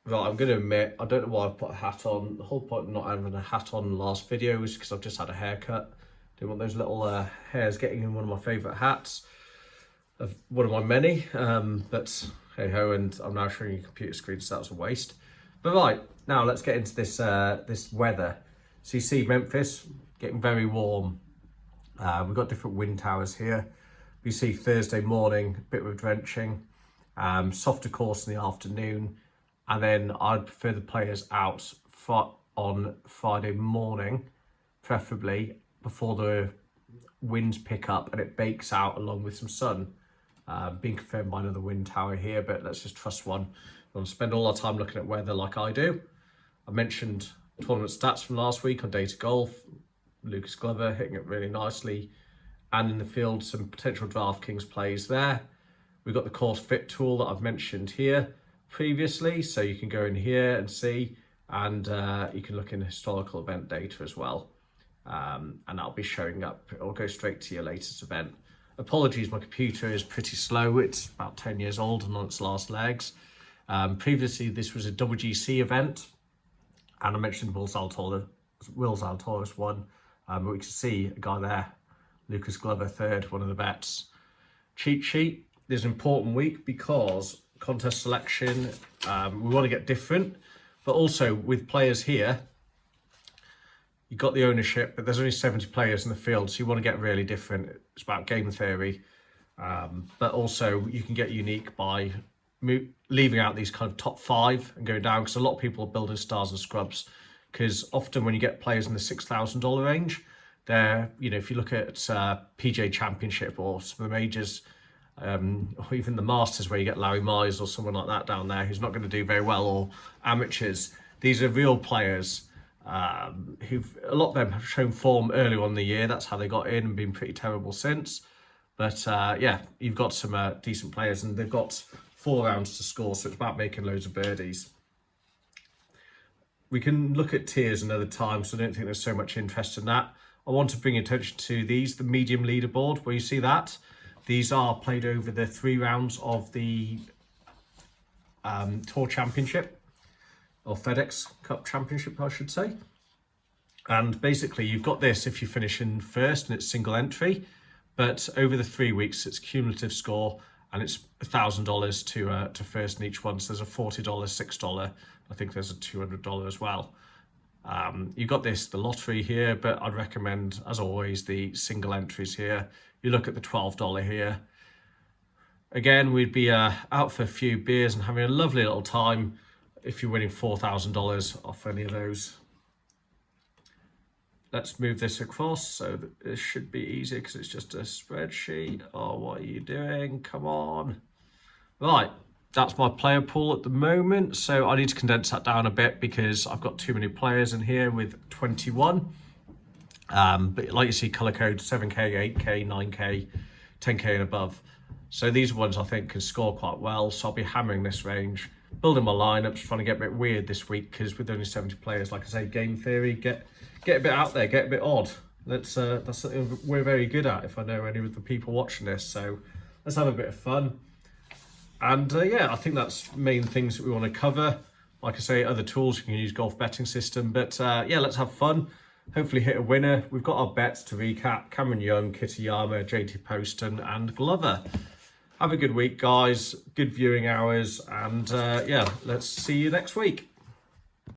Right, I'm going to admit, I don't know why I've put a hat on. The whole point of not having a hat on in the last video is because I've just had a haircut. Didn't want those little hairs getting in one of my favourite hats. Of one of my many, but hey ho, and I'm now showing you a computer screen, so that's a waste. But right, now let's get into this this weather. So you see Memphis getting very warm. We've got different wind towers here. We see Thursday morning, a bit of a drenching, softer course in the afternoon, and then I'd prefer the players out on Friday morning, preferably before the winds pick up and it bakes out along with some sun. Being confirmed by another wind tower here, but let's just trust one. We want to spend all our time looking at weather like I do. I mentioned tournament stats from last week on Data Golf. Lucas Glover hitting it really nicely, and in the field some potential Draftkings plays there. We've got the course fit tool that I've mentioned here previously, so you can go in here and see, and you can look in historical event data as well, and that'll be showing up. It'll go straight to your latest event. Apologies, my computer is pretty slow. It's about 10 years old and on its last legs. Previously, this was a WGC event, and I mentioned Will Zalatoris won, but we can see a guy there, Lucas Glover third, one of the bets. Cheat sheet, there's an important week because contest selection, we want to get different, but also with players here, you've got the ownership, but there's only 70 players in the field, so you want to get really different. It's about game theory, but also you can get unique by leaving out these kind of top 5 and going down, because a lot of people are building stars and scrubs, because often when you get players in the $6,000 range, they're, you know, if you look at PGA Championship or some of the majors, or even the Masters where you get Larry Mize or someone like that down there who's not going to do very well, or amateurs, these are real players. A lot of them have shown form earlier on in the year. That's how they got in and been pretty terrible since. But yeah, you've got some decent players, and they've got 4 rounds to score, so it's about making loads of birdies. We can look at tiers another time, so I don't think there's so much interest in that. I want to bring attention to these, the medium leaderboard, where you see that. These are played over the 3 rounds of the Tour Championship, or FedEx Cup Championship, I should say. And basically you've got this if you finish in first and it's single entry, but over the 3 weeks it's cumulative score, and it's $1,000 to first in each one. So there's a $40, $6, I think there's a $200 as well. You've got the lottery here, but I'd recommend, as always, the single entries here. You look at the $12 here. Again, we'd be out for a few beers and having a lovely little time if you're winning $4,000 off any of those. Let's move this across, so that this should be easier because it's just a spreadsheet. Oh, what are you doing? Come on. Right, that's my player pool at the moment, so I need to condense that down a bit because I've got too many players in here with 21. But like you see, color code 7K, 8K, 9K, 10K and above. So these ones I think can score quite well, so I'll be hammering this range. Building my lineups, trying to get a bit weird this week because with only 70 players, like I say, game theory, get a bit out there, get a bit odd. That's something we're very good at, if I know any of the people watching this. So let's have a bit of fun. And yeah, I think that's main things that we want to cover. Like I say, other tools, you can use golf betting system, but yeah, let's have fun. Hopefully hit a winner. We've got our bets to recap: Cameron Young, Kitayama, JT Poston and Glover. Have a good week, guys. Good viewing hours, and yeah, let's see you next week.